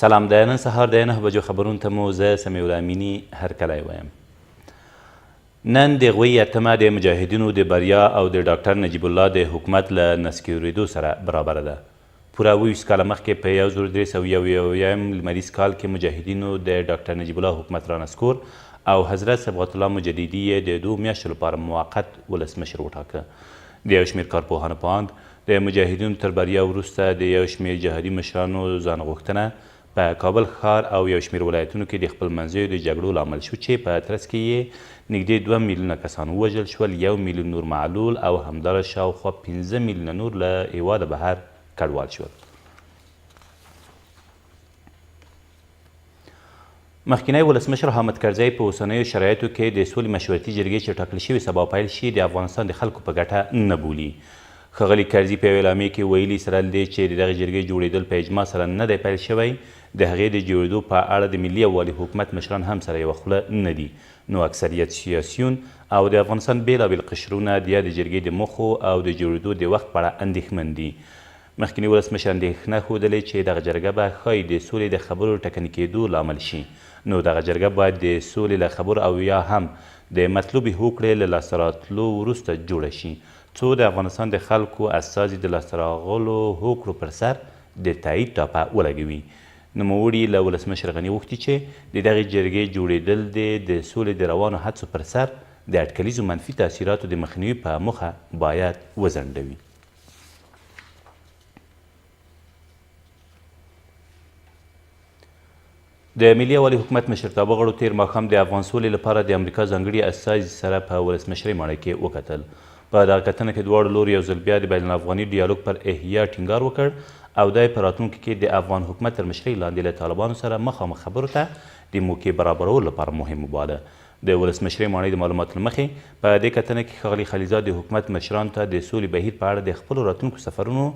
سلام، د نن سهار د 9 بجو خبرونو ته مو زه سمیع الامیني هرکلی وایم. نن د هغوی اتمه د مجاهدینو د بریا او د ډاکټر نجیب الله د حکومت له نسکورېدو سره برابره ده. پوره 20 کاله مخکې په 1391 لمریز کال کې مجاهدینو د ډاکټر نجیب الله حکومت رانسکور او حضرت صبغت الله مجددي یې د 2 میاشتو لپاره موقت ولسمشر وټاکه. د یو شمېر کارپوهانو په اند د مجاهدینو تر بریا وروسته د یو شمېر جهادي مشرانو ځانغوښتنه په کابل ښار او یو شمېر ولایتونو کې د خپلمنځیو د جګړو لامل شو چې په ترڅ کې یې نږدې 2 میلیونه کسان ووژل شول، 1 میلیون نور معلول او همدغه شاوخوا 15 میلیونه نور له هېواده بهر کډوال شول. مخکینی ولسمشر حامد کرزی په اوسنیو شرایطو کې د سولې مشورتي جرګې چې ټاکل شوې سبا پیل شي د افغانستان د خلکو په ګټه نه بولي. ښاغلي کرزي په یوې اعلامیې کې ویلي سره له دې چې د دغې جرګې جوړېدل په اجماع سره نه دی پیل شوی، د هغې د جوړېدو په اړه د ملي یووالي حکومت مشران هم سره یوه خوله نه دي، نو اکثریت سیاسیون او د افغانستان بېلابېل قشرونه د یادې جرګې د موخو او د جوړېدو د وخت په اړه اندېښمن دي. مخکیني ولسمشر اندېښنه ښودلې چې دغه جرګه به ښایي د سولې د خبرو ټکني کېدو لامل شي، نو دغه جرګه باید د سولې له خبرو او یا هم د مطلوبې هوکړې له لاسته راتلو وروسته جوړه شي، څو د افغانستان د خلکو استازي د لاسته راغلو هوکړو پر سر د تایید ټاپه ولګوي. نوموړي له ولسمشر غني غوښتي چې د دغې جرګې جوړېدل د سولې د روانو هڅو پر سر د اټکلیزو منفي تاثیراتو د مخنیوي په موخه باید وځنډوي. د ملي یووالي حکومت مشرتابه غړو تېر ماښام د افغان سولې لپاره د امریکا ځانګړي استازي سره په ولسمشرۍ ماڼۍ کې وکتل. په دغه کتنه کې دواړو لورو یو ځل بیا د بین الافغاني ډیالوګ پر احیا ټینګار وکړ او دا یې په راتلونکي کې د افغان حکومت تر مشرۍ لاندې له طالبانو سره مخامخ خبرو ته د موقع برابرولو لپاره مهم وباله. د ولسمشرۍ ماڼۍ د معلوماتو له مخې په دې کتنه کې ښاغلي خلیزاد د حکومت مشرانو ته د سولې بهیر په اړه د خپلو راتلونکو سفرونو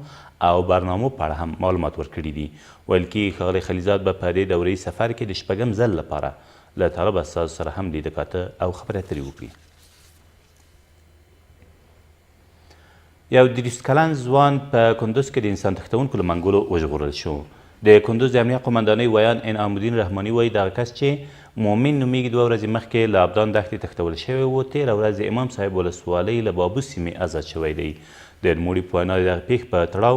او برنامو په اړه هم معلومات ورکړي دي. ویل کېږي ښاغلی خلیزاد به په دې دورهیي سفر کې د 6م ځل لپاره له طالب استازو سره هم لیده کاته او خبرې اترې وکړي. یو 30 کلن ځوان په کندوز کې د انسان تښتونکو له منګولو وژغورل شو. د کندوز د امنیه قمندانۍ ویان انعام الدین رحماني وایي دغه کس چې مومن نومیږي 2 ورځې مخکې له ابدان دښتې تښتول شوی و، 13 ورځ د امام صاحب ولسوالۍ له بابو سیمې آزاد شوی دی. د نوموړي په وینا د دغه پېښې په تړاو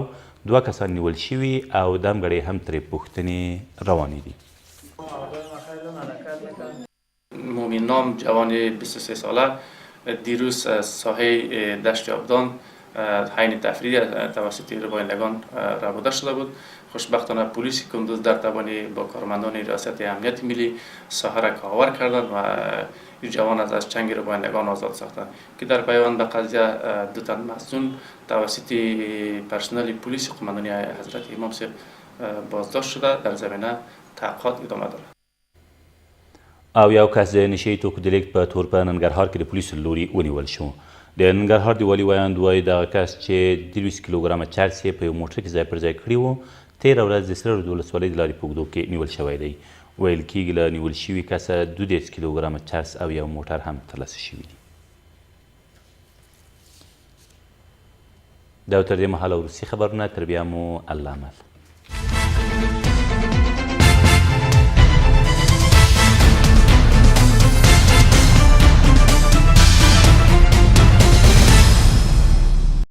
2 کسان نیول شوي او دمګړۍ هم ترې پوښتنې روانې دي. مومن نام جوان 23 ساله دیروز ساحه دشت آبدان حین تفریح توسط ربایندگان ربوده شده بود. خوشبختانه پلیس کندوز در توانی با کارمندان ریاست امنیت ملی ساحه را کاور کردند و این جوان از چنگ ربایندگان آزاد ساختند که در پیوند به قضیه 2 تن مسجون توسط پرسنل پلیس قماندانی حضرت امام صاحب بازداشت شده در زمینه تحقیقات ادامه دارد. او یو کس د نشهیي توکو د لیږد په تور په ننګرهار کې د پولیسو له لوري ونیول شو. د ننګرهار د والي ویاند وایي دغه کس چې 23 کیلوګرامه چرس یې په یو موټر کې ځای پر ځای کړي وو، 13 ورځ د سره رود ولسوالۍ د لارې په اوږدو کې نیول شوی دی. ویل کېږي له نیول شوي کسه 12 کیلوګرامه چرس او یو موټر هم ترلاسه شوي دي. دا تر دې مهاله وروستي خبرونه، تر بیا مو الله مل.